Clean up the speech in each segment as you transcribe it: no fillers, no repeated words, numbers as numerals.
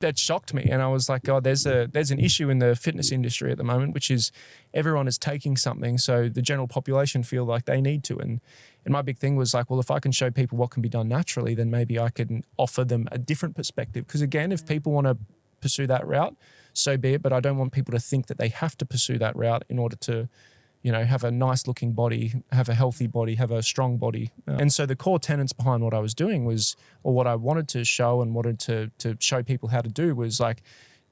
that shocked me. And I was like, God, there's an issue in the fitness industry at the moment, which is everyone is taking something. So the general population feel like they need to. And my big thing was like, well, if I can show people what can be done naturally, then maybe I can offer them a different perspective. Because again, if people want to pursue that route, so be it. But I don't want people to think that they have to pursue that route in order to, have a nice looking body, have a healthy body, have a strong body. And so the core tenets behind what I was doing was, or what I wanted to show and wanted to show people how to do was like,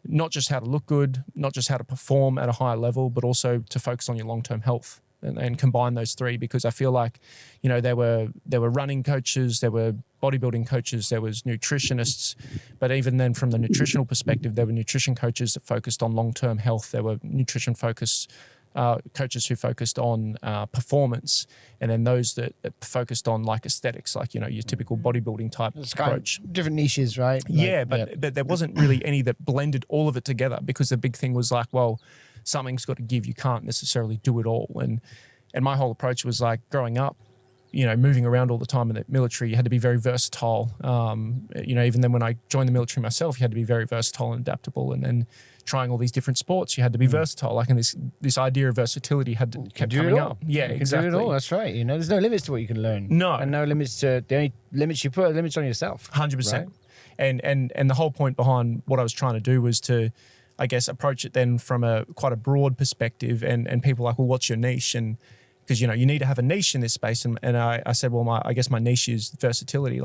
not just how to look good, not just how to perform at a higher level, but also to focus on your long-term health and combine those three. Because I feel like, there were running coaches, there were bodybuilding coaches, there was nutritionists, but even then from the nutritional perspective, there were nutrition coaches that focused on long-term health. There were nutrition focused coaches who focused on performance, and then those that focused on like aesthetics, like, your typical bodybuilding type approach. Different niches, right? But there wasn't really any that blended all of it together, because the big thing was like, well, something's got to give. You can't necessarily do it all. And my whole approach was like, growing up, moving around all the time in the military, you had to be very versatile. Even then when I joined the military myself, you had to be very versatile and adaptable. And then trying all these different sports, you had to be versatile. Like, and this idea of versatility kept coming up. Yeah, exactly. You can do it all. That's right. There's no limits to what you can learn. No, and no limits to the only limits you put are limits on yourself. 100%. Right? And the whole point behind what I was trying to do was to, I guess, approach it then from quite a broad perspective. And people are like, well, what's your niche? And because you need to have a niche in this space. And I said, well, I guess my niche is versatility.